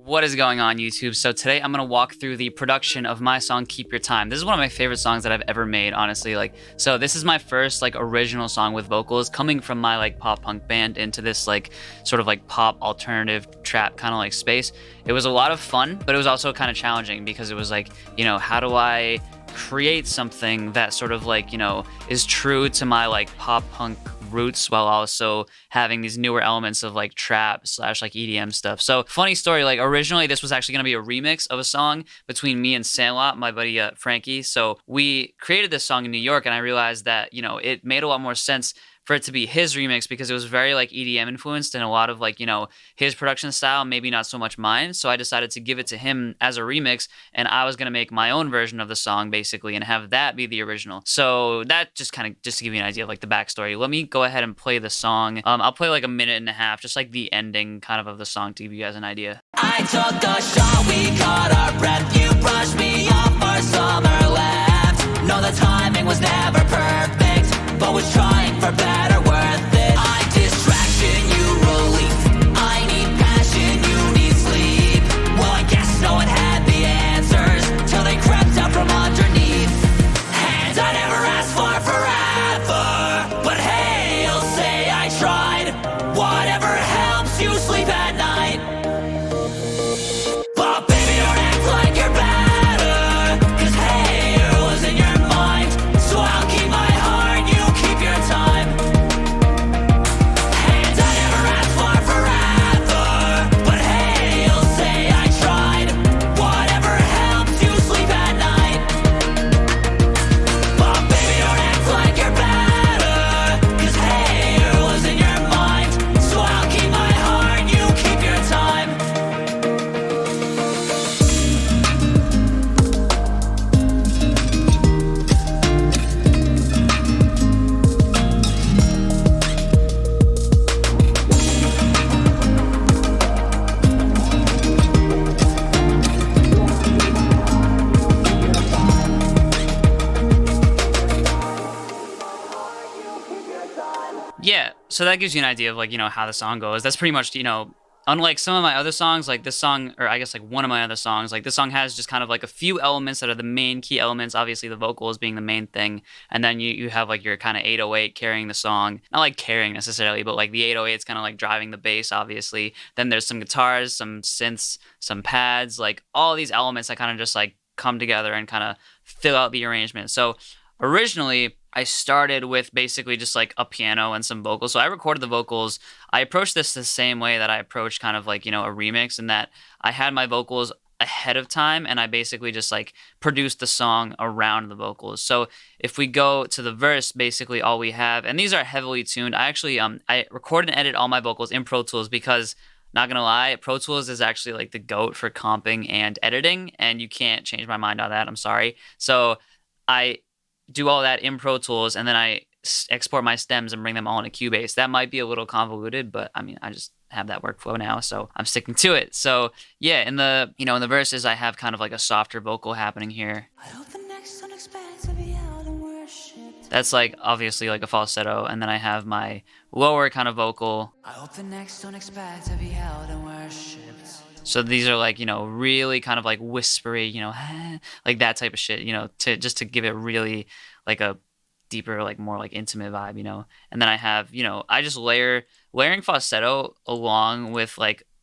What is going on, YouTube? So today I'm gonna walk through the production of my song Keep Your Time. This is one of my favorite songs that I've ever made, honestly. So this is my first original song with vocals, coming from my pop punk band into this sort of pop alternative trap kind of space. It was a lot of fun, but it was also kind of challenging because it was how do I create something that sort of is true to my pop punk roots while also having these newer elements of trap / EDM stuff. So funny story, originally this was actually going to be a remix of a song between me and Sandlot, my buddy Frankie. So we created this song in New York, and I realized that it made a lot more sense for it to be his remix because it was very EDM influenced and a lot of his production style, maybe not so much mine. So I decided to give it to him as a remix, and I was going to make my own version of the song basically and have that be the original. So that just to give you an idea of the backstory. Let me go ahead and play the song. I'll play a minute and a half, just the ending kind of the song to give you guys an idea. I took a shot, we caught our breath, you brushed me off for summer left. No, the timing was never perfect, but was trying for better, worth it. I distraction, you relief. I need passion, you need sleep. Well, I guess no one had the answers till they crept out from underneath. And I never asked for forever, but hey, you'll say I tried. Whatever helps you sleep at night. But baby, don't act like you're better, 'cause hey, it was in your mind. So I'll keep my heart, you keep your time. And I never asked for forever, but hey, you'll say I tried. Whatever helps you sleep at night. But baby, don't act like you're better, 'cause hey, it was in your mind. So I'll keep my heart, you keep your time. Yeah, so that gives you an idea of how the song goes. That's pretty much unlike some of my other songs, this song, or I guess one of my other songs, this song has just kind of a few elements that are the main key elements, obviously the vocals being the main thing, and then you have your kind of 808 carrying the song, not carrying necessarily, but the 808 is kind of driving the bass, obviously. Then there's some guitars, some synths, some pads, all these elements that kind of just come together and kind of fill out the arrangement. So originally I started with basically just a piano and some vocals. So I recorded the vocals. I approached this the same way that I approached kind of a remix, in that I had my vocals ahead of time and I basically just produced the song around the vocals. So if we go to the verse, basically all we have, and these are heavily tuned. I actually I record and edit all my vocals in Pro Tools because, not gonna lie, Pro Tools is actually the GOAT for comping and editing, and you can't change my mind on that. I'm sorry. So I do all that in Pro Tools, and then I export my stems and bring them all into Cubase. That might be a little convoluted, but I mean, I just have that workflow now, so I'm sticking to it. So yeah, in the in the verses, I have kind of a softer vocal happening here. I hope the next one expects to be held and worshipped. That's obviously a falsetto, and then I have my lower kind of vocal. I hope the next one expects to be held and worshipped. So these are really kind of whispery, that type of shit, to give it really a deeper, more intimate vibe, And then I have, I just layering falsetto along with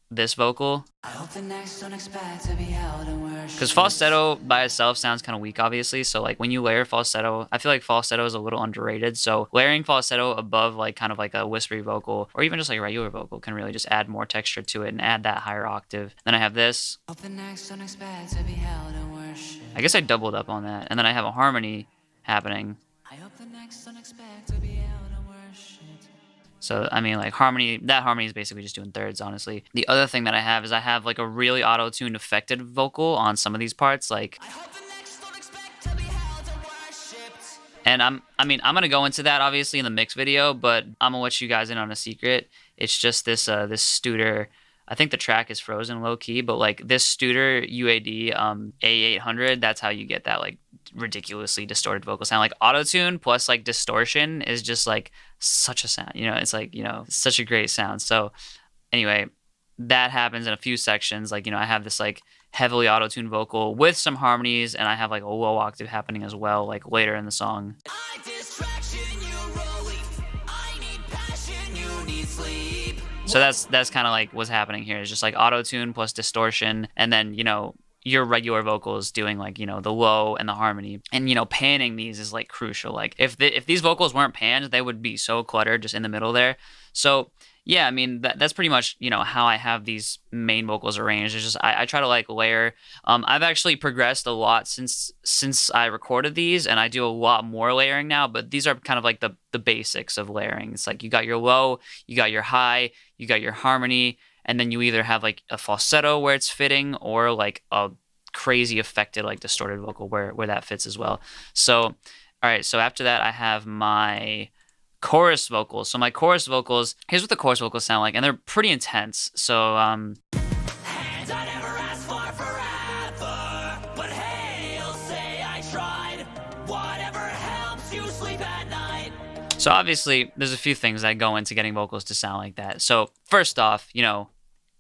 this vocal. I hope the next one expects to be held and worshipped. Because falsetto by itself sounds kind of weak, obviously. So when you layer falsetto, I feel like falsetto is a little underrated. So layering falsetto above kind of a whispery vocal, or even just a regular vocal, can really just add more texture to it and add that higher octave. Then I have this. I hope the next one expects to be held and worshipped. I guess I doubled up on that. And then I have a harmony happening. I hope the next one expects to be held and worshipped. So, I mean, harmony, that harmony is basically just doing thirds, honestly. The other thing that I have is I have a really auto-tuned affected vocal on some of these parts, I hope the next one expects to be held and worshipped. And I'm going to go into that obviously in the mix video, but I'm going to let you guys in on a secret. It's just this Studer. I think the track is frozen low key, but this Studer UAD A800, that's how you get that ridiculously distorted vocal sound. Auto-tune plus distortion is just such a sound, it's such a great sound. So anyway, that happens in a few sections. Like, you know, I have this like heavily auto-tuned vocal with some harmonies, and I have like a low octave happening as well, like later in the song. I distraction, you relief. I need passion, you need sleep. So that's kind of like what's happening here. It's just like auto-tune plus distortion, and then, you know, your regular vocals doing like, you know, the low and the harmony. And, you know, panning these is like crucial. Like if these vocals weren't panned, they would be so cluttered just in the middle there. So yeah, I mean, that's pretty much, you know, how I have these main vocals arranged. It's just I try to like layer. I've actually progressed a lot since I recorded these, and I do a lot more layering now, but these are kind of like the basics of layering. It's like you got your low, you got your high, you got your harmony, and then you either have like a falsetto where it's fitting, or like a crazy affected like distorted vocal where that fits as well. So all right, so after that I have my chorus vocals. So my chorus vocals, here's what the chorus vocals sound like, and they're pretty intense. So And I never asked for forever, but hey, you'll say I tried. Whatever helps you sleep at night. so obviously there's a few things that go into getting vocals to sound like that. So first off, you know,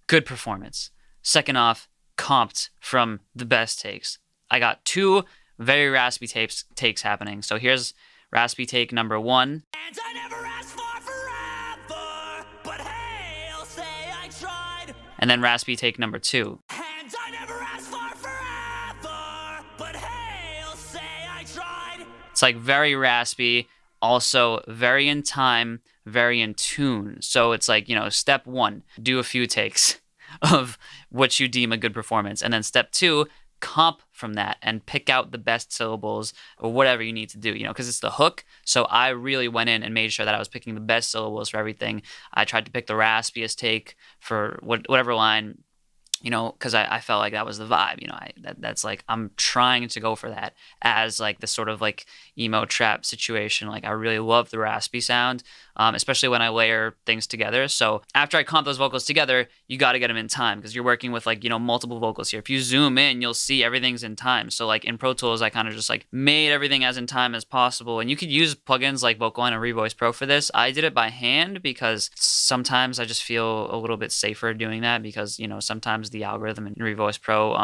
good performance. Second off, comped from the best takes. I got 2 very raspy takes happening. So here's raspy take number 1. And I never asked for forever, but hey, you'll say I tried. And then raspy take number 2. And I never asked for forever, but hey, you'll say I tried. It's like very raspy, also very in time, very in tune. So it's like, you know, step 1, do a few takes of what you deem a good performance. And then step 2, comp from that and pick out the best syllables or whatever you need to do, you know, because it's the hook. So I really went in and made sure that I was picking the best syllables for everything. I tried to pick the raspiest take for whatever line, you know, because I felt like that was the vibe, you know. That's like, I'm trying to go for that as like this sort of like emo trap situation. Like I really love the raspy sound, especially when I layer things together. So after I comp those vocals together, you got to get them in time, because you're working with like, you know, multiple vocals here. If you zoom in, you'll see everything's in time. So like in Pro Tools, I kind of just like made everything as in time as possible. And you could use plugins like Vocal and Revoice Pro for this. I did it by hand because sometimes I just feel a little bit safer doing that, because, you know, sometimes the algorithm in Revoice Pro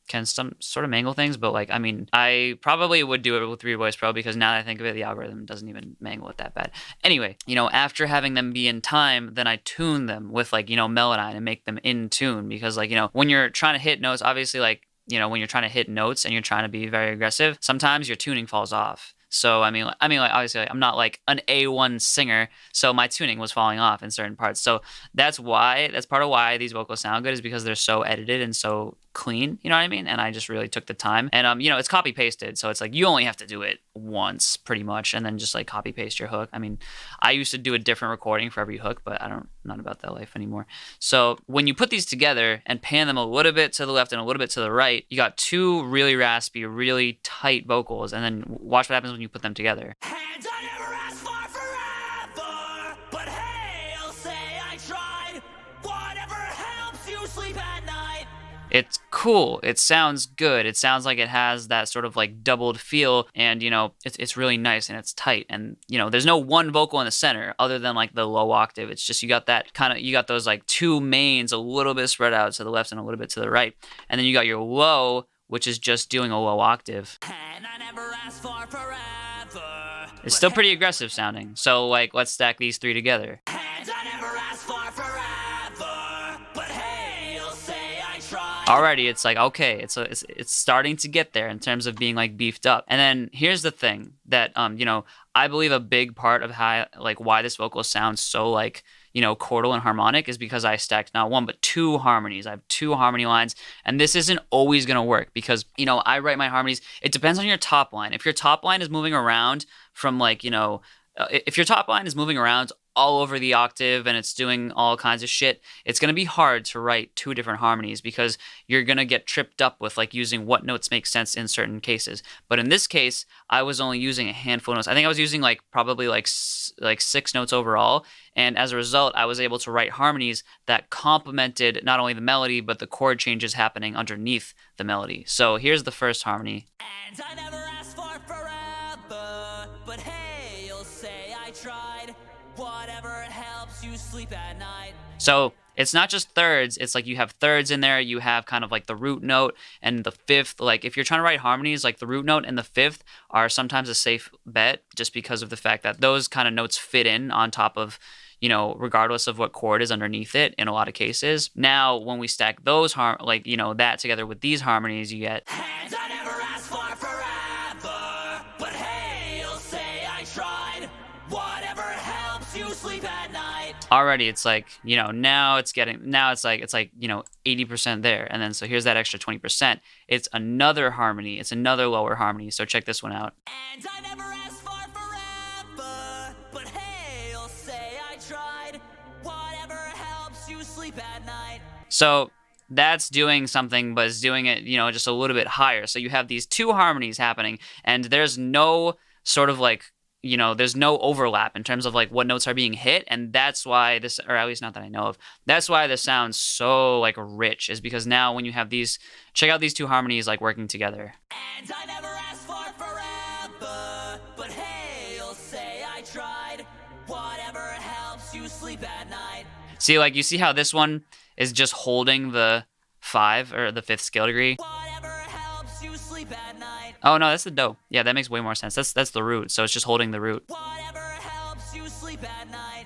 can some sort of mangle things. But like, I mean, I probably would do it with Revoice Pro, because now that I think of it, the algorithm doesn't even mangle it that bad. Anyway, you know, after having them be in time, then I tune them with like, you know, Melodyne and make them in tune, because like, you know, when you're trying to hit notes, obviously, like, you know, when you're trying to hit notes and you're trying to be very aggressive, sometimes your tuning falls off. So, I mean, like, obviously, like, I'm not like an A1 singer, so my tuning was falling off in certain parts. So that's part of why these vocals sound good, is because they're so edited and so clean, you know what I mean? And I just really took the time. And, you know, it's copy pasted. So it's like, you only have to do it once pretty much, and then just like copy paste your hook. I mean, I used to do a different recording for every hook, but I'm not about that life anymore. So when you put these together and pan them a little bit to the left and a little bit to the right, you got 2 really raspy, really tight vocals. And then watch what happens when you put them together. And I never asked for forever, but hey, you'll say I tried. Whatever helps you sleep at night. It's cool. It sounds good. It sounds like it has that sort of like doubled feel, and, you know, it's really nice and it's tight. And, you know, there's no one vocal in the center other than like the low octave. It's just, you got those like 2 mains a little bit spread out to the left and a little bit to the right. And then you got your low, which is just doing a low octave. And I never asked for forever. It's still pretty aggressive sounding. So like, let's stack these 3 together. And I never asked for forever, but hey, you'll say I tried. Already, it's like, okay, it's starting to get there in terms of being like beefed up. And then here's the thing that, you know, I believe a big part of how, like, why this vocal sounds so like, you know, chordal and harmonic is because I stacked not 1 but 2 harmonies. I have 2 harmony lines, and this isn't always gonna work because, you know, I write my harmonies. It depends on your top line. If your top line is moving around from like, you know, if your top line is moving around all over the octave and it's doing all kinds of shit, it's going to be hard to write 2 different harmonies, because you're going to get tripped up with like using what notes make sense in certain cases. But in this case, I was only using a handful of notes. I think I was using like probably like 6 notes overall. And as a result, I was able to write harmonies that complemented not only the melody, but the chord changes happening underneath the melody. So here's the first harmony. And I never asked for forever, but hey, you'll say I tried. Whatever helps you sleep at night. So it's not just thirds. It's like you have thirds in there. You have kind of like the root note and the fifth. Like if you're trying to write harmonies, like the root note and the fifth are sometimes a safe bet just because of the fact that those kind of notes fit in on top of, you know, regardless of what chord is underneath it in a lot of cases. Now, when we stack those, like, you know, that together with these harmonies, you get... Hands I never asked for forever, but hey, you'll say I tried. Whatever helps you sleep at night. Already, it's like, you know, now it's like, you know, 80% there. And then, so here's that extra 20%. It's another harmony. It's another lower harmony. So check this one out. And I never asked for forever, but hey, you'll say I tried. Whatever helps you sleep at night. So that's doing something, but it's doing it, you know, just a little bit higher. So you have these two harmonies happening, and there's no sort of like, you know, there's no overlap in terms of like what notes are being hit. And that's why this, or at least not that I know of, that's why this sounds so like rich, is because now when you have these, check out these two harmonies like working together. And I never asked for forever, but hey, you'll say I tried. Whatever helps you sleep at night. See, like you see how this one is just holding the 5 or the 5th scale degree. Whatever helps you sleep at night. Oh no, that's the do. Yeah, that makes way more sense. That's the root. So it's just holding the root. Whatever helps you sleep at night.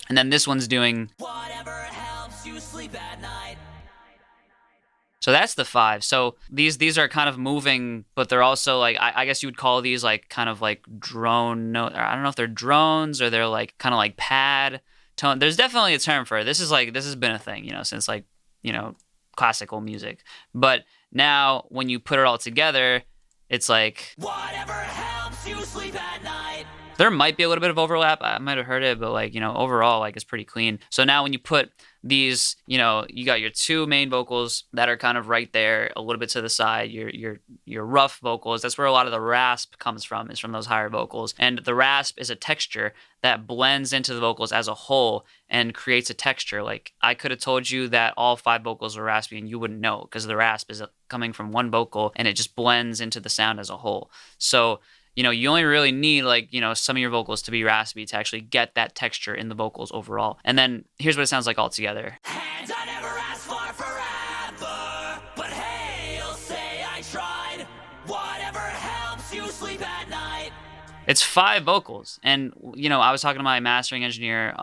And then this one's doing... Whatever helps you sleep at night. So that's the 5. So these are kind of moving, but they're also like, I guess you would call these like kind of like drone note. I don't know if they're drones or they're like kind of like pad tone. There's definitely a term for it. This has been a thing, you know, since like, you know, classical music. But now when you put it all together, it's like... Whatever helps you sleep at night. There might be a little bit of overlap. I might have heard it, but like, you know, overall, like it's pretty clean. So now when you put these, you know, you got your two main vocals that are kind of right there, a little bit to the side, your rough vocals. That's where a lot of the rasp comes from, is from those higher vocals. And the rasp is a texture that blends into the vocals as a whole and creates a texture. Like I could have told you that all 5 vocals are raspy and you wouldn't know, because the rasp is coming from one vocal and it just blends into the sound as a whole. So, you know, you only really need like, you know, some of your vocals to be raspy to actually get that texture in the vocals overall. And then here's what it sounds like all together. And I never asked for forever, but hey, you'll say I tried. Whatever helps you sleep at night. It's 5 vocals. And, you know, I was talking to my mastering engineer,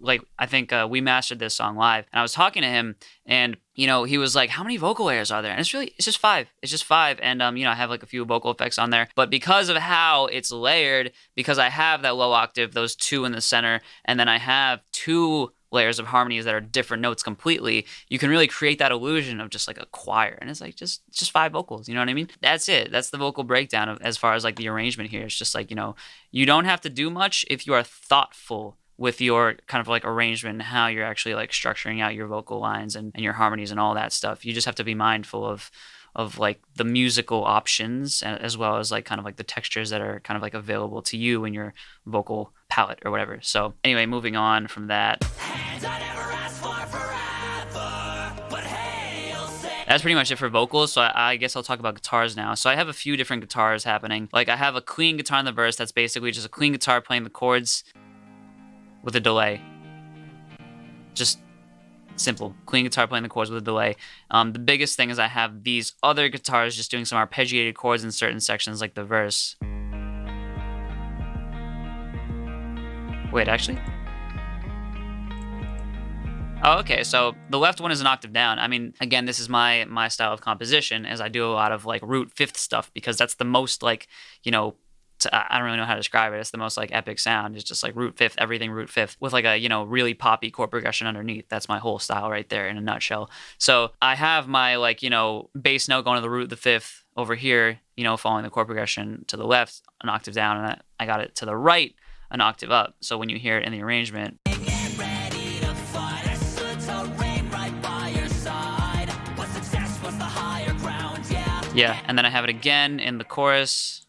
like, I think we mastered this song live. And I was talking to him, and, you know, he was like, how many vocal layers are there? And it's just 5. It's just 5. And, you know, I have like a few vocal effects on there. But because of how it's layered, because I have that low octave, those 2 in the center, and then I have 2 layers of harmonies that are different notes completely, you can really create that illusion of just like a choir. And it's like just 5 vocals, you know what I mean? That's it. That's the vocal breakdown of, as far as like the arrangement here. It's just like, you know, you don't have to do much if you are thoughtful with your kind of like arrangement and how you're actually like structuring out your vocal lines and your harmonies and all that stuff. You just have to be mindful of like the musical options, as well as like kind of like the textures that are kind of like available to you in your vocal palette or whatever. So anyway, moving on from that. And I never asked for forever, but hey, you'll say... That's pretty much it for vocals. So I guess I'll talk about guitars now. So I have a few different guitars happening. Like I have a clean guitar in the verse that's basically just a clean guitar playing the chords with a delay. Just simple. Clean guitar playing the chords with a delay. The biggest thing is I have these other guitars just doing some arpeggiated chords in certain sections, like the verse. Wait, actually? Oh, okay, so the left one is an octave down. I mean, again, this is my style of composition, as I do a lot of like root 5th stuff, because that's the most like, you know, I don't really know how to describe it. It's the most like epic sound. It's just like root 5th, everything root 5th with like a, you know, really poppy chord progression underneath. That's my whole style right there in a nutshell. So I have my like, you know, bass note going to the root of the 5th over here, you know, following the chord progression to the left, an octave down, and I got it to the right, an octave up. So when you hear it in the arrangement, Get ready to fight. I stood to reign right by your side. But success was the higher ground, yeah. yeah, and then I have it again in the chorus.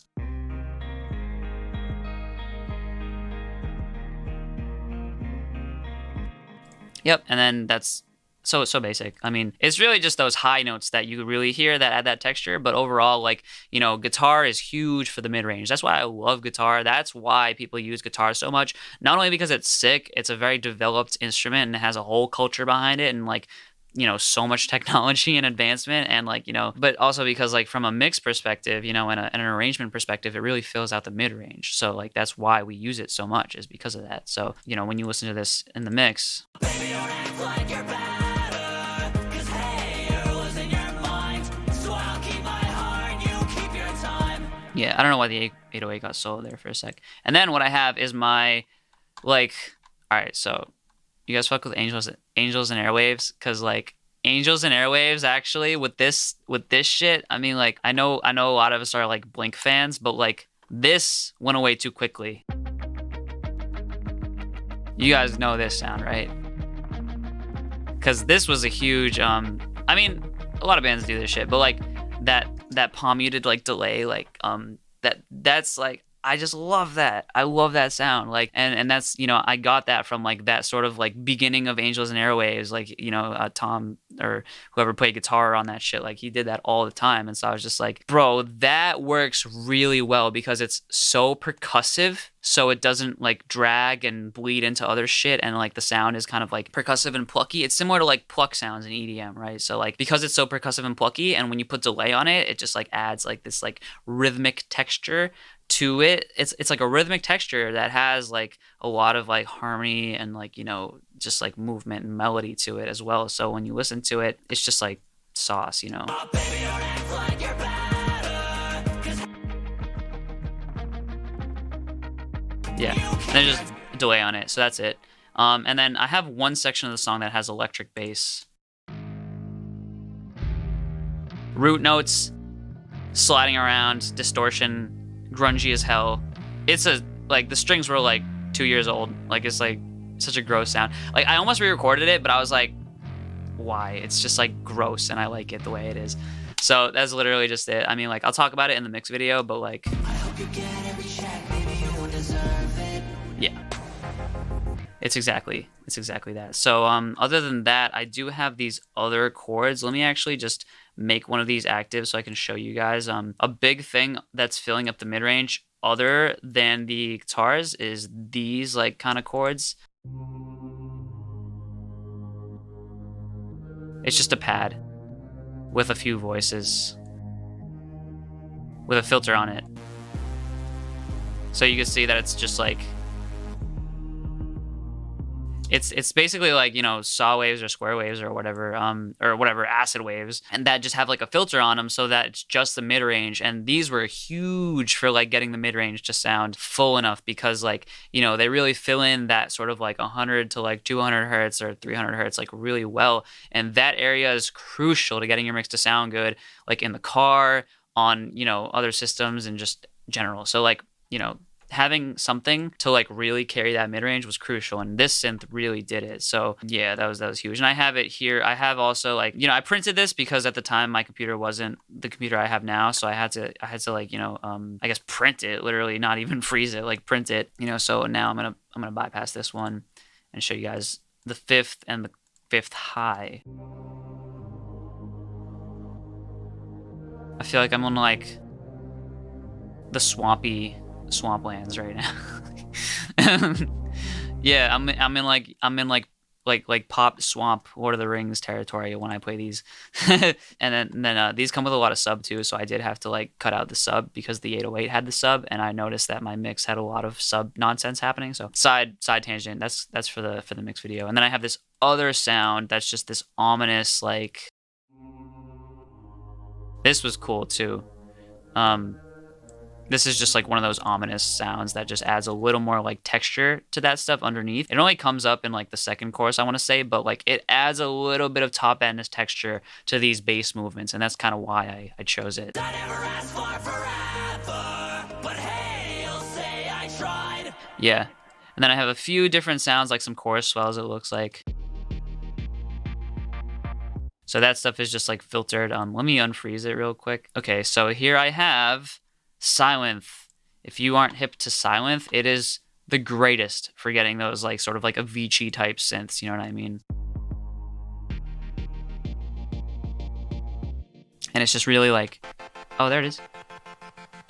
Yep, and then that's So basic. I mean, it's really just those high notes that you really hear that add that texture. But overall, like, you know, guitar is huge for the mid range. That's why I love guitar. That's why people use guitar so much. Not only because it's sick, it's a very developed instrument and it has a whole culture behind it, and like, you know, so much technology and advancement, and like, you know, but also because like from a mix perspective, you know, and an arrangement perspective, it really fills out the mid range. So like that's why we use it so much, is because of that. So, you know, when you listen to this in the mix, Baby, don't act like you're better, 'cause hey, you're losing your mind. So I'll keep my heart, you keep your time. yeah, I don't know why the 808 got solo there for a sec. And then what I have is my, like, all right, so you guys fuck with Angels and Airwaves, because like Angels and Airwaves actually with this shit, I mean, like, I know a lot of us are like Blink fans, but like this went away too quickly. You guys know this sound, right? Because this was a huge, I mean, a lot of bands do this shit, but like that palm muted like delay, like that's like, I just love that. I love that sound. Like, and that's, you know, I got that from like that sort of like beginning of Angels and Airwaves, like, you know, Tom or whoever played guitar on that shit, like he did that all the time. And so I was just like, bro, that works really well because it's so percussive. So it doesn't like drag and bleed into other shit, and like the sound is kind of like percussive and plucky. It's similar to like pluck sounds in EDM, right? So like because it's so percussive and plucky, and when you put delay on it, it just like adds like this like rhythmic texture to it. It's like a rhythmic texture that has like a lot of like harmony and like, you know, just like movement and melody to it as well. So when you listen to it, it's just like sauce, you know. Oh, baby, don't act like you're better, 'cause Yeah, and then just delay on it, so that's it. And then I have one section of the song that has electric bass. Root notes, sliding around, distortion, grungy as hell. It's like the strings were like 2 years old. Like it's like such a gross sound. Like I almost re-recorded it, but I was like, why? It's just like gross, and I like it the way it is. So that's literally just it. I mean, like I'll talk about it in the mix video, but like, I hope you get every check, baby, you don't deserve it. yeah, it's exactly that. So other than that, I do have these other chords. Let me actually just make one of these active so I can show you guys. A big thing that's filling up the mid range other than the guitars is these like kind of chords. It's just a pad with a few voices with a filter on it. So you can see that it's just like, it's basically like, you know, saw waves or square waves or whatever acid waves, and that just have like a filter on them so that it's just the mid range. And these were huge for like getting the mid range to sound full enough, because like, you know, they really fill in that sort of like 100 to like 200 hertz or 300 hertz like really well. And that area is crucial to getting your mix to sound good, like in the car, on, you know, other systems, and just general. So like, you know, having something to like really carry that mid-range was crucial, and this synth really did it. So yeah, that was huge. And I have it here. I have also like, you know, I printed this because at the time my computer wasn't the computer I have now, so I had to like, you know, I guess print it, literally, not even freeze it, like print it, you know. So now I'm gonna bypass this one and show you guys the fifth and the fifth high. I feel like I'm on like the swampy swamplands right now. Yeah, I'm in like pop swamp Lord of the Rings territory when I play these. and then these come with a lot of sub too, so I did have to like cut out the sub because the 808 had the sub, and I noticed that my mix had a lot of sub nonsense happening. So side tangent, that's for the mix video. And then I have this other sound that's just this ominous, like, this was cool too. This is just like one of those ominous sounds that just adds a little more like texture to that stuff underneath. It only comes up in like the second chorus, I want to say, but like it adds a little bit of top end texture to these bass movements, and that's kind of why I chose it. I never asked for forever, but hey, you'll say I tried. Yeah, and then I have a few different sounds, like some chorus swells, it looks like. So that stuff is just like filtered. Let me unfreeze it real quick. Okay, so here I have Sylenth. If you aren't hip to Sylenth, it is the greatest for getting those like sort of like Avicii type synths, you know what I mean? And it's just really like, oh, there it is.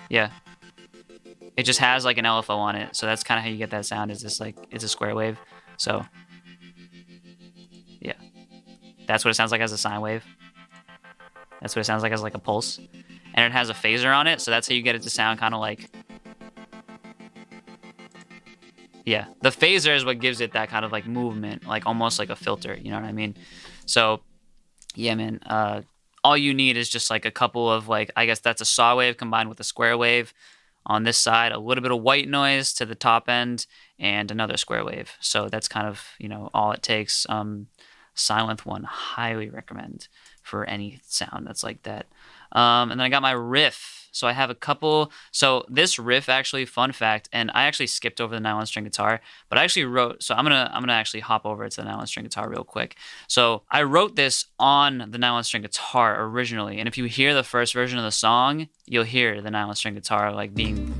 Yeah. It just has like an LFO on it. So that's kind of how you get that sound, is this like, it's a square wave. So yeah, that's what it sounds like as a sine wave. That's what it sounds like as like a pulse. And it has a phaser on it. So that's how you get it to sound kind of like, yeah, the phaser is what gives it that kind of like movement, like almost like a filter, you know what I mean? So yeah, man, all you need is just like a couple of like, I guess that's a saw wave combined with a square wave on this side, a little bit of white noise to the top end, and another square wave. So that's kind of, you know, all it takes. Silent one, highly recommend for any sound that's like that. And then I got my riff. So I have a couple. So this riff, actually, fun fact, and I actually skipped over the nylon string guitar, but I actually wrote. So I'm gonna actually hop over to the nylon string guitar real quick. So I wrote this on the nylon string guitar originally, and if you hear the first version of the song, you'll hear the nylon string guitar like being.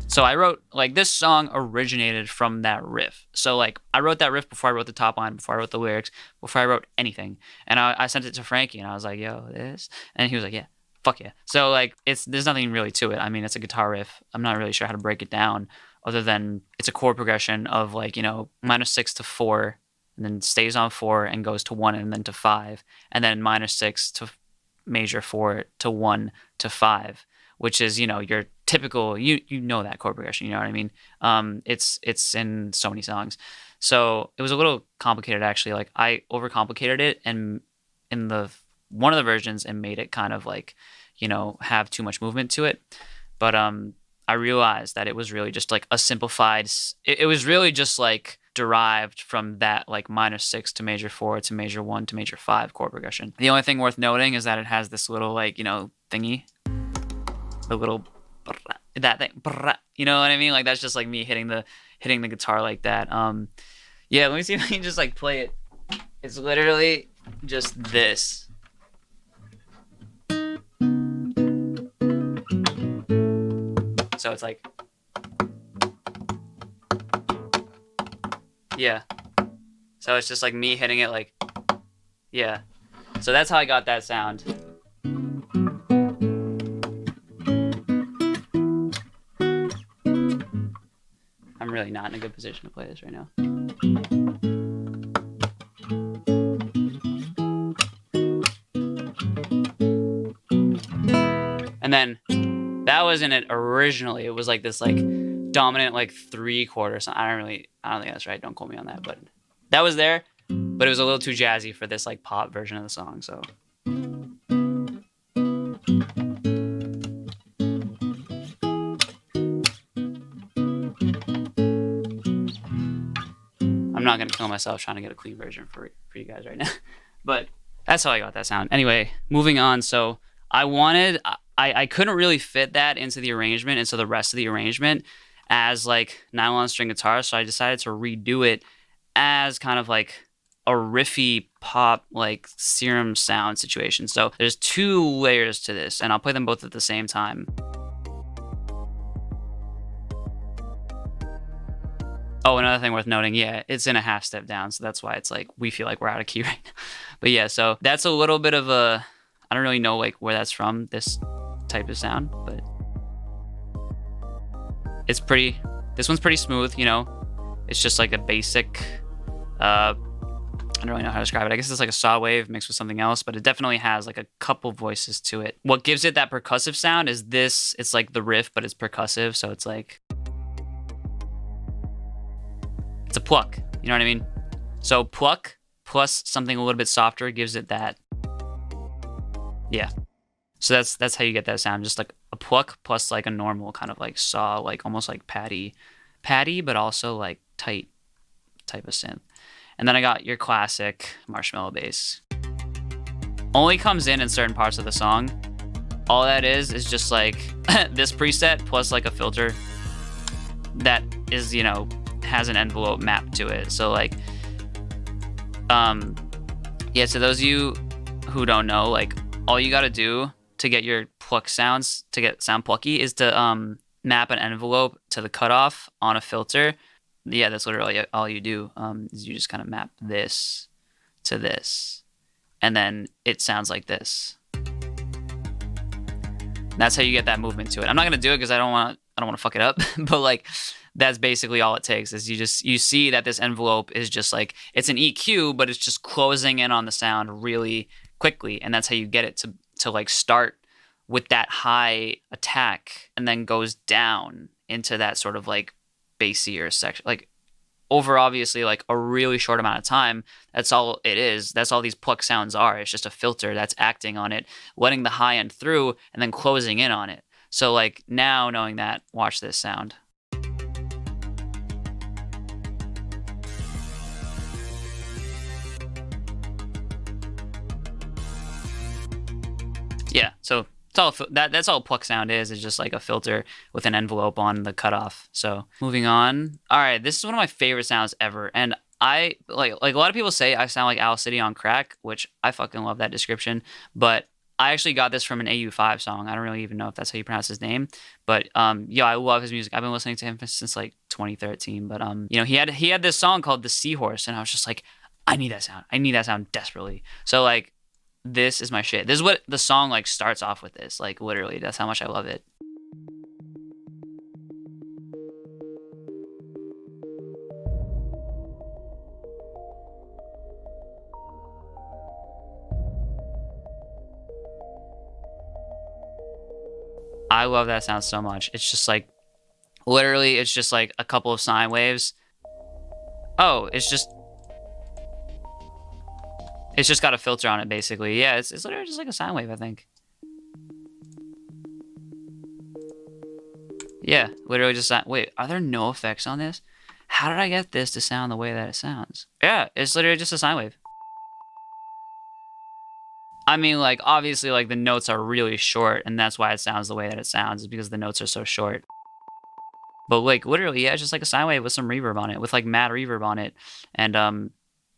So I wrote, like, this song originated from that riff. So, like, I wrote that riff before I wrote the top line, before I wrote the lyrics, before I wrote anything. And I sent it to Frankie, and I was like, yo, this? And he was like, yeah, fuck yeah. So, like, there's nothing really to it. I mean, it's a guitar riff. I'm not really sure how to break it down, other than it's a chord progression of, like, you know, -6 to 4, and then stays on 4 and goes to 1 and then to 5, and then -6 to major 4 to 1 to 5. Which is, you know, your typical, you know that chord progression, you know what I mean? It's in so many songs. So it was a little complicated, actually. Like, I overcomplicated it, and in one of the versions, and made it kind of like, you know, have too much movement to it. But I realized that it was really just like a simplified, it was really just like derived from that like -6 to major 4 to major 1 to major 5 chord progression. The only thing worth noting is that it has this little, like, you know, thingy. The little that thing, you know what I mean? Like, that's just like me hitting the guitar like that. Yeah, let me see if I can just like play it. It's literally just this. So it's like, yeah. So it's just like me hitting it like, yeah. So that's how I got that sound. I'm really not in a good position to play this right now. And then that wasn't it originally. It was like this like dominant like 3/4 something. I don't think that's right. Don't quote me on that, but that was there, but it was a little too jazzy for this like pop version of the song, so. I'm not gonna kill myself trying to get a clean version for you guys right now, but that's how I got that sound. Anyway, moving on. So I couldn't really fit that into the arrangement, into the rest of the arrangement as like nylon string guitar, so I decided to redo it as kind of like a riffy pop like serum sound situation. So there's 2 layers to this, and I'll play them both at the same time. Oh, another thing worth noting, yeah, it's in a half step down, so that's why it's like we feel like we're out of key right now. But yeah, so that's a little bit of a, I don't really know like where that's from, this type of sound, but it's pretty, this one's pretty smooth, you know. It's just like a basic, I don't really know how to describe it. I guess it's like a saw wave mixed with something else, but it definitely has like a couple voices to it. What gives it that percussive sound is this, it's like the riff, but it's percussive, so it's like, it's a pluck, you know what I mean? So pluck plus something a little bit softer gives it that, yeah. So that's how you get that sound, just like a pluck plus like a normal kind of like saw, like almost like patty, but also like tight type of synth. And then I got your classic Marshmellow Bass. Only comes in certain parts of the song. All that is just like this preset plus like a filter that is, you know, has an envelope mapped to it. So like, yeah, so those of you who don't know, like all you gotta do to get your pluck sounds, to get sound plucky, is to map an envelope to the cutoff on a filter Yeah, that's literally all you do. Is you just kind of map this to this, and then it sounds like this. And that's how you get that movement to it. I'm not gonna do it because I don't want to fuck it up, but like that's basically all it takes. Is you see that this envelope is just like it's an EQ, but it's just closing in on the sound really quickly, and that's how you get it to like start with that high attack and then goes down into that sort of like bassier section, like over obviously like a really short amount of time. That's all it is. That's all these pluck sounds are. It's just a filter that's acting on it, letting the high end through and then closing in on it. So like now knowing that, watch this sound. Yeah, so it's all that's all pluck sound is just like a filter with an envelope on the cutoff. So moving on. All right, this is one of my favorite sounds ever, and I like a lot of people say I sound like Owl City on crack, which I fucking love that description. But I actually got this from an AU5 song. I don't really even know if that's how you pronounce his name, but yeah, I love his music. I've been listening to him since like 2013. But you know, he had this song called The Seahorse, and I was just like, I need that sound. I need that sound desperately. So like, this is my shit. This is what the song like starts off with. This like literally, that's how much I love it. I love that sound so much. It's just like literally, it's just like a couple of sine waves. Oh, it's just got a filter on it basically. Yeah, it's literally just like a sine wave, I think. Yeah, literally just wait, are there no effects on this? How did I get this to sound the way that it sounds? Yeah, it's literally just a sine wave. I mean, like, obviously, like, the notes are really short, and that's why it sounds the way that it sounds, is because the notes are so short. But, like, literally, yeah, it's just like a sine wave with some reverb on it, with, like, mad reverb on it. And,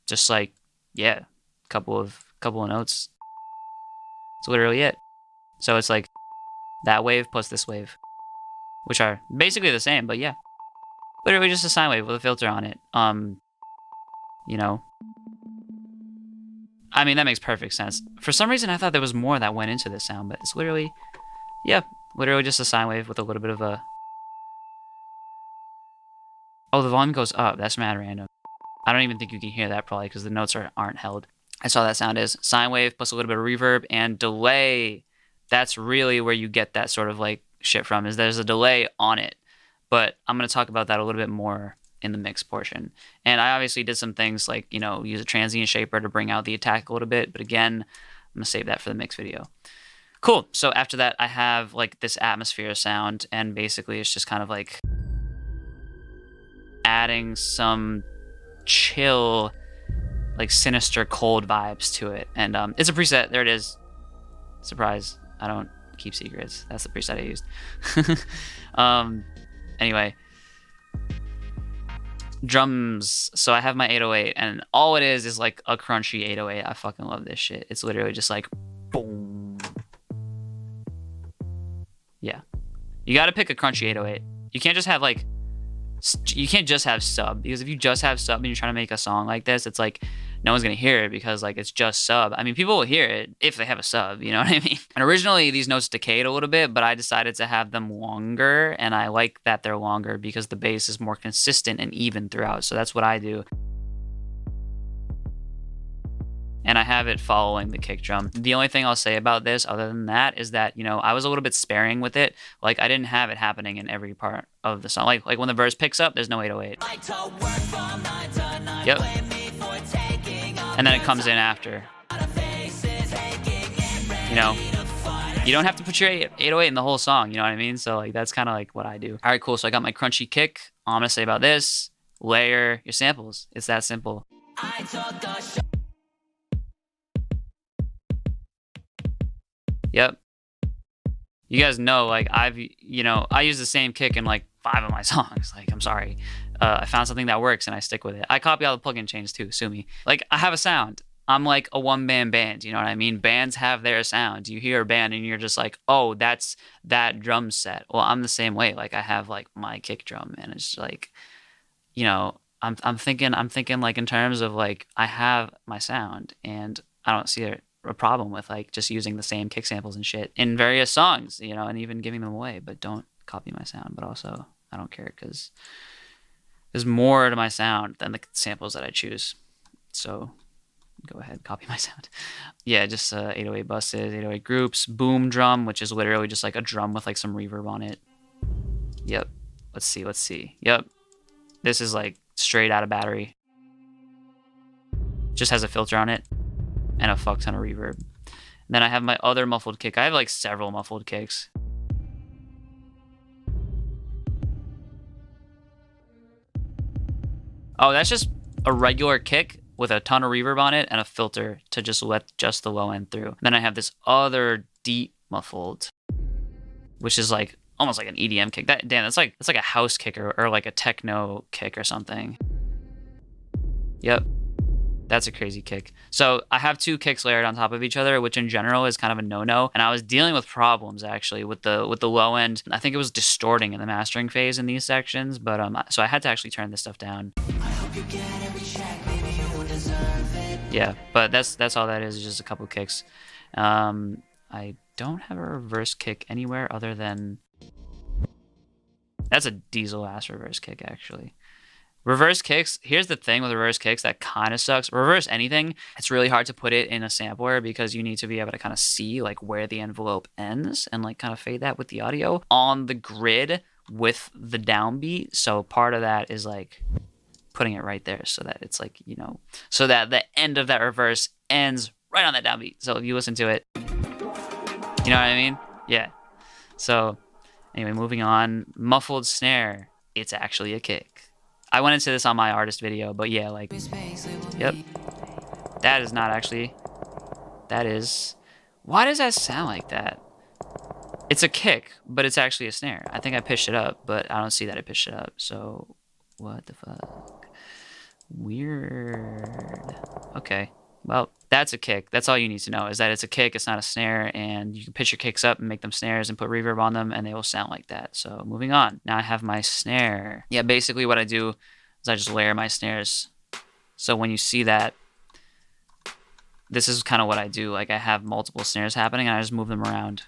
just, like, yeah, couple of notes. That's literally it. So it's, like, that wave plus this wave, which are basically the same, but yeah. Literally just a sine wave with a filter on it. You know, I mean, that makes perfect sense. For some reason, I thought there was more that went into this sound, but it's literally, yeah, literally just a sine wave with a little bit of a... Oh, the volume goes up. That's mad random. I don't even think you can hear that probably because the notes aren't held. That's all that sound is. Sine wave plus a little bit of reverb and delay. That's really where you get that sort of like shit from, is there's a delay on it. But I'm going to talk about that a little bit more in the mix portion. And I obviously did some things like, you know, use a transient shaper to bring out the attack a little bit. But again, I'm going to save that for the mix video. Cool. So after that, I have like this atmosphere sound. And basically it's just kind of like adding some chill, like sinister, cold vibes to it. And it's a preset. There it is. Surprise. I don't keep secrets. That's the preset I used. Anyway. Drums. So I have my 808, and all it is like a crunchy 808. I fucking love this shit. It's literally just like boom. Yeah. You gotta pick a crunchy 808. You can't just have like, you can't just have sub, because if you just have sub and you're trying to make a song like this, it's like no one's gonna hear it because like it's just sub. I mean, people will hear it if they have a sub, you know what I mean? And originally these notes decayed a little bit, but I decided to have them longer, and I like that they're longer because the bass is more consistent and even throughout. So that's what I do. And I have it following the kick drum. The only thing I'll say about this other than that is that, you know, I was a little bit sparing with it. Like I didn't have it happening in every part of the song. Like when the verse picks up, there's no 808. Yep. And then it comes in after. You know, you don't have to put your 808 in the whole song, you know what I mean? So like that's kind of like what I do. All right, cool. So I got my crunchy kick. All I'm gonna say about this, layer your samples. It's that simple. Yep. You guys know, like I use the same kick in like 5 of my songs. Like, I'm sorry. I found something that works and I stick with it. I copy all the plugin chains too, sue me. Like I have a sound. I'm like a one-man band, you know what I mean? Bands have their sound. You hear a band and you're just like, oh, that's that drum set. Well, I'm the same way. Like I have like my kick drum, and it's like, you know, I'm thinking like in terms of like I have my sound and I don't see a problem with like just using the same kick samples and shit in various songs, you know, and even giving them away, but don't copy my sound. But also I don't care because there's more to my sound than the samples that I choose. So go ahead, copy my sound. Yeah, just 808 buses, 808 groups, boom drum, which is literally just like a drum with like some reverb on it. Yep. Let's see. Yep. This is like straight out of battery. Just has a filter on it and a fuck ton of reverb. And then I have my other muffled kick. I have like several muffled kicks. Oh, that's just a regular kick with a ton of reverb on it and a filter to just let just the low end through. And then I have this other deep muffled, which is like almost like an EDM kick. That's like a house kick or like a techno kick or something. Yep. That's a crazy kick. So I have two kicks layered on top of each other, which in general is kind of a no-no. And I was dealing with problems actually with the low end. I think it was distorting in the mastering phase in these sections, but so I had to actually turn this stuff down. I hope you get every check, maybe you deserve it. Yeah, but that's all that is just a couple kicks. I don't have a reverse kick anywhere other than that's a diesel ass reverse kick actually. Reverse kicks, here's the thing with reverse kicks that kind of sucks. Reverse anything, it's really hard to put it in a sampler because you need to be able to kind of see like where the envelope ends and like kind of fade that with the audio on the grid with the downbeat. So part of that is like putting it right there so that it's like, you know, so that the end of that reverse ends right on that downbeat. So if you listen to it, you know what I mean? Yeah. So anyway, moving on. Muffled snare, it's actually a kick. I went into this on my artist video, but yeah, like, yep. That is not actually, that is, why does that sound like that? It's a kick, but it's actually a snare. I think I pitched it up, but I don't see that I pitched it up. So, what the fuck? Weird. Okay, well, that's a kick. That's all you need to know is that it's a kick, it's not a snare, and you can pitch your kicks up and make them snares and put reverb on them, and they will sound like that. So moving on. Now I have my snare. Yeah, basically what I do is I just layer my snares. So when you see that, this is kind of what I do. Like I have multiple snares happening, and I just move them around.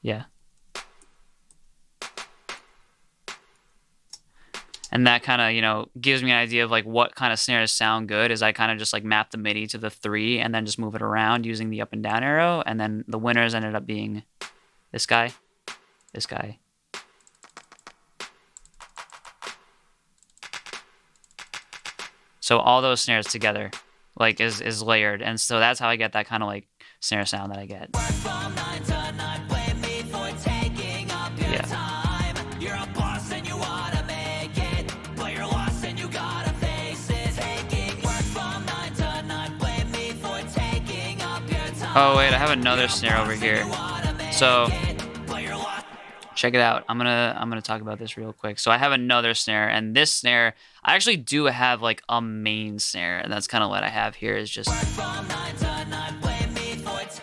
Yeah. And that kind of, you know, gives me an idea of like what kind of snares sound good is I kind of just like map the MIDI to the 3 and then just move it around using the up and down arrow. And then the winners ended up being this guy, this guy. So all those snares together like is layered. And so that's how I get that kind of like snare sound that I get. Oh wait, I have another snare over here. So check it out. I'm gonna talk about this real quick. So I have another snare, and this snare, I actually do have like a main snare, and that's kind of what I have here is just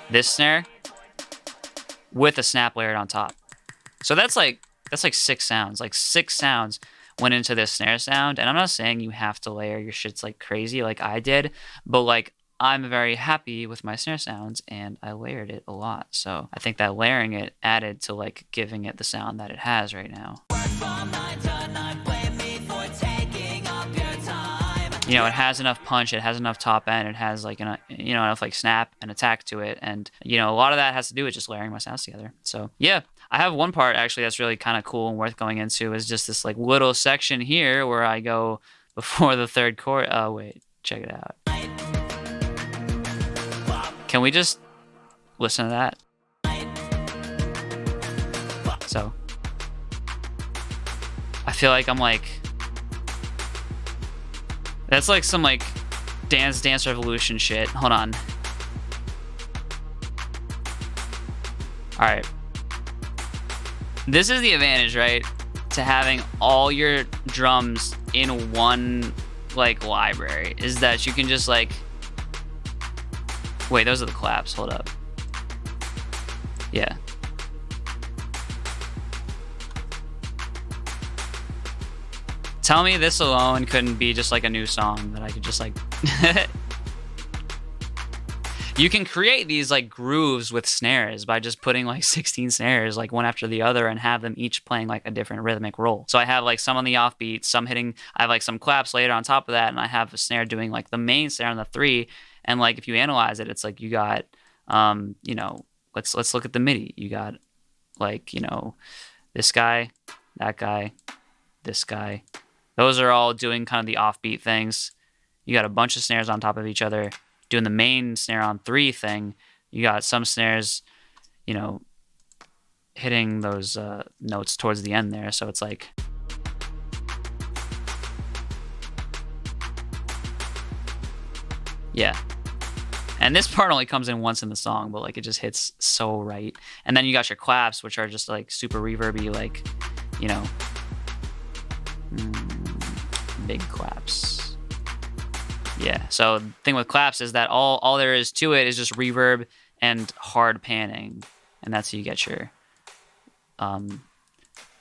this snare with a snap layered on top. So that's like 6 sounds. Like 6 sounds went into this snare sound, and I'm not saying you have to layer your shits like crazy like I did, but like I'm very happy with my snare sounds and I layered it a lot. So I think that layering it added to like giving it the sound that it has right now. You know, it has enough punch, it has enough top end, it has like enough like snap and attack to it. And you know, a lot of that has to do with just layering my sounds together. So yeah, I have one part actually that's really kind of cool and worth going into is just this like little section here where I go before the 3rd chord. Oh wait, check it out. Can we just listen to that? So, I feel like I'm like, that's like some like Dance Revolution shit. Hold on. All right. This is the advantage, right? To having all your drums in one like library is that you can just like, wait, those are the claps. Hold up. Yeah. Tell me this alone couldn't be just like a new song that I could just like... You can create these like grooves with snares by just putting like 16 snares like one after the other and have them each playing like a different rhythmic role. So I have like some on the offbeat, some hitting, I have like some claps later on top of that, and I have a snare doing like the main snare on the 3. And like if you analyze it, it's like you got you know, let's look at the MIDI. You got like, you know, this guy, that guy, this guy. Those are all doing kind of the offbeat things. You got a bunch of snares on top of each other doing the main snare on 3 thing. You got some snares, you know, hitting those notes towards the end there. So it's like... Yeah. And this part only comes in once in the song, but like it just hits so right. And then you got your claps, which are just like super reverby, like, you know, big claps. Yeah, so the thing with claps is that all there is to it is just reverb and hard panning. And that's how you get your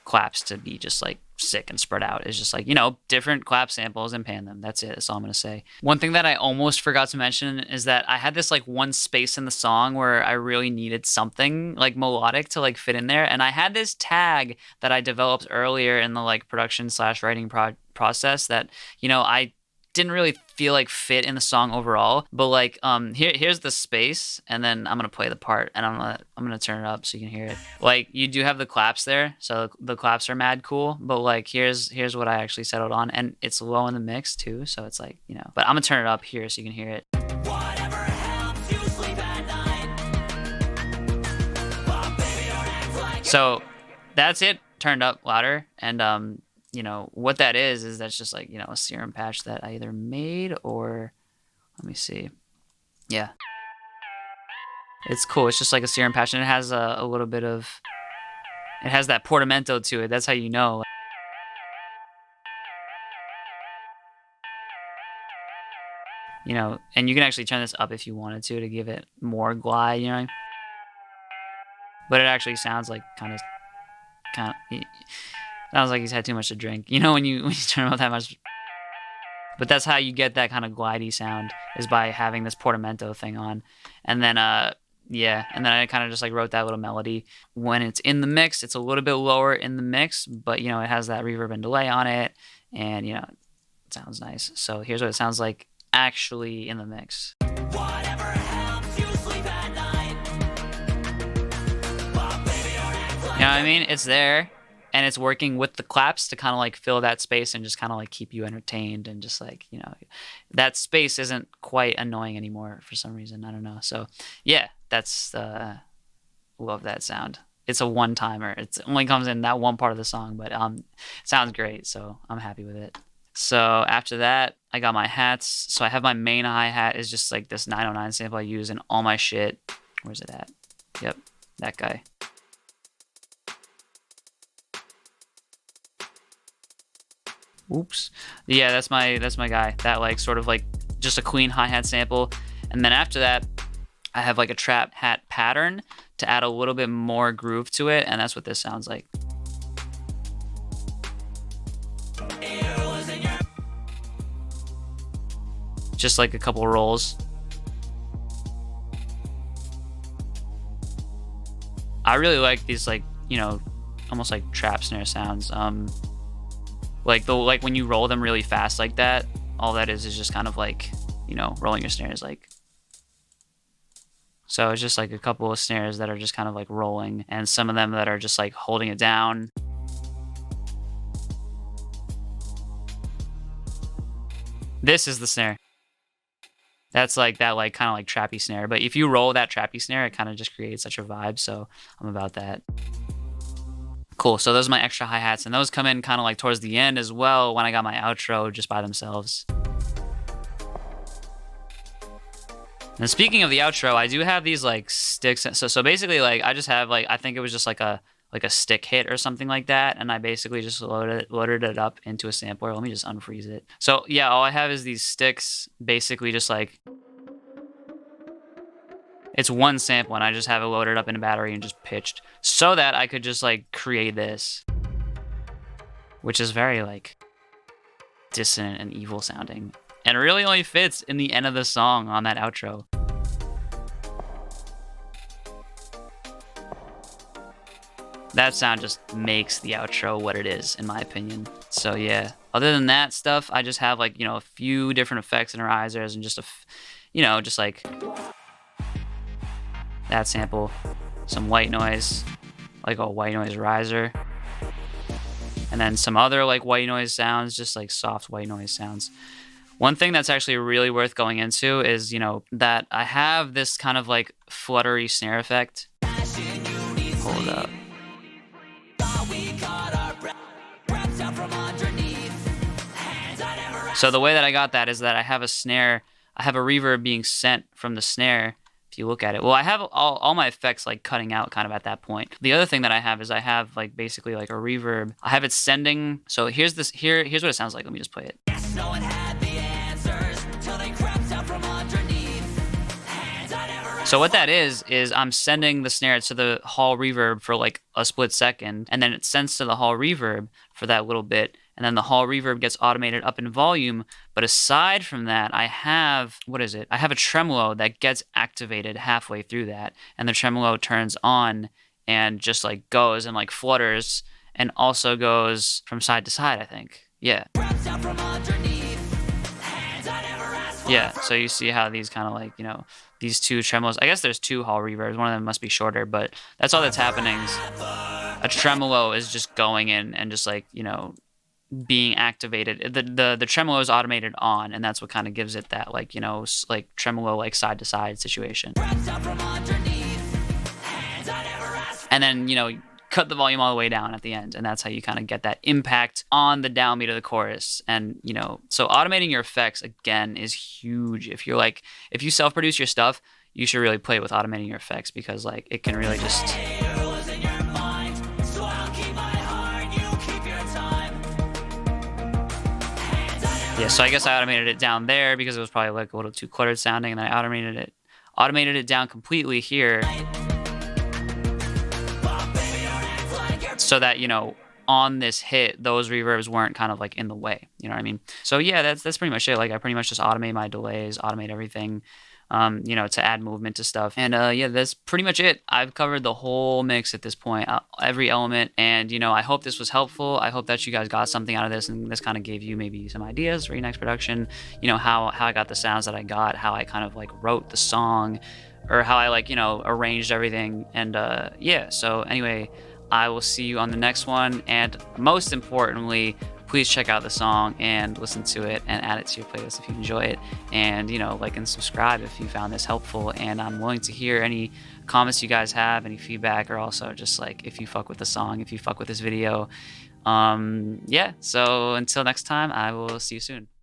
claps to be just like sick and spread out. It's just like, you know, different clap samples and pan them. That's it. That's all I'm going to say. One thing that I almost forgot to mention is that I had this like one space in the song where I really needed something like melodic to like fit in there. And I had this tag that I developed earlier in the like production/writing process that, you know, I didn't really feel like fit in the song overall, but like here's the space, and then I'm gonna play the part, and I'm gonna turn it up so you can hear it. Like you do have the claps there, so the claps are mad cool, but like here's what I actually settled on, and it's low in the mix too, so it's like, you know, but I'm gonna turn it up here so you can hear it. Whatever helps you sleep at night. But baby, don't act like So that's it, turned up louder, and you know, what that is that's just like, you know, a serum patch that I either made or, let me see. Yeah. It's cool. It's just like a serum patch, and it has a little bit of, it has that portamento to it. That's how you know. You know, and you can actually turn this up if you wanted to give it more glide, you know? But it actually sounds like kind of sounds like he's had too much to drink. You know, when you turn him up that much. But that's how you get that kind of glidey sound, is by having this portamento thing on. And then yeah, and then I kind of just like wrote that little melody. When it's in the mix, it's a little bit lower in the mix, but you know, it has that reverb and delay on it, and you know, it sounds nice. So here's what it sounds like actually in the mix. whatever helps you sleep at night. But baby, don't act like You know what I mean? It's there, and it's working with the claps to kind of like fill that space and just kind of like keep you entertained, and just like, you know, that space isn't quite annoying anymore for some reason. I don't know. So yeah, that's love that sound. It's a one-timer. It only comes in that one part of the song, but it sounds great, so I'm happy with it. So after that, I got my hats. So I have my main hi-hat is just like this 909 sample I use in all my shit. Where's it at? Yep, that guy. Oops. Yeah, that's my guy. That like sort of like just a clean hi-hat sample. And then after that, I have like a trap hat pattern to add a little bit more groove to it, and that's what this sounds like. Just like a couple rolls. I really like these, like, you know, almost like trap snare sounds. Like when you roll them really fast like that, all that is just kind of like, you know, rolling your snares like. So it's just like a couple of snares that are just kind of like rolling, and some of them that are just like holding it down. This is the snare. That's like that, like kind of like trappy snare. But if you roll that trappy snare, it kind of just creates such a vibe. So I'm about that. Cool. So those are my extra hi-hats, and those come in kind of like towards the end as well when I got my outro just by themselves. And speaking of the outro, I do have these like sticks. So basically, like I just have like, I think it was just like a stick hit or something like that, and I basically just loaded it up into a sampler. Let me just unfreeze it. So yeah, all I have is these sticks, basically just like It's one sample, and I just have it loaded up in a battery and just pitched so that I could just like create this, which is very like dissonant and evil sounding, and it really only fits in the end of the song on that outro. That sound just makes the outro what it is, in my opinion. So yeah, other than that stuff, I just have like, you know, a few different effects and risers and just you know, just like that sample, some white noise, like a white noise riser, and then some other like white noise sounds, just like soft white noise sounds. One thing that's actually really worth going into is, you know, that I have this kind of like fluttery snare effect. Hold up. So the way that I got that is that I have a snare, I have a reverb being sent from the snare. If you look at it, well, I have all my effects like cutting out kind of at that point. The other thing that I have is I have like basically like a reverb. I have it sending. So here's what it sounds like. Let me just play it. Yes, no one had the answers till they crept out from underneath. So what that is I'm sending the snare to the hall reverb for like a split second, and then it sends to the hall reverb for that little bit, and then the hall reverb gets automated up in volume. But aside from that, I have, I have a tremolo that gets activated halfway through that, and the tremolo turns on and just like goes and like flutters and also goes from side to side, I think. Yeah. Yeah, so you see how these kind of like, you know, these two tremolos, I guess there's two hall reverbs, one of them must be shorter, but that's all that's happening. A tremolo is just going in and just like, you know, being activated. The tremolo is automated on, and that's what kind of gives it that like, you know, like tremolo like side to side situation. And then, you know, cut the volume all the way down at the end, and that's how you kind of get that impact on the downbeat of the chorus. And, you know, so automating your effects again is huge. If you self-produce your stuff, you should really play with automating your effects, because like it can really just yeah. So I guess I automated it down there because it was probably like a little too cluttered sounding, and then I automated it down completely here, so that, you know, on this hit, those reverbs weren't kind of like in the way. You know what I mean? So yeah, that's pretty much it. Like I pretty much just automate my delays, automate everything, you know, to add movement to stuff. And yeah, that's pretty much it. I've covered the whole mix at this point, every element. And, you know, I hope this was helpful. I hope that you guys got something out of this, and this kind of gave you maybe some ideas for your next production. You know, how I got the sounds that I got, how I kind of like wrote the song, or how I like, you know, arranged everything. And yeah, so anyway, I will see you on the next one, and most importantly, please check out the song and listen to it and add it to your playlist if you enjoy it, and, you know, like and subscribe if you found this helpful. And I'm willing to hear any comments you guys have, any feedback, or also just like if you fuck with the song, if you fuck with this video. Yeah, so until next time, I will see you soon.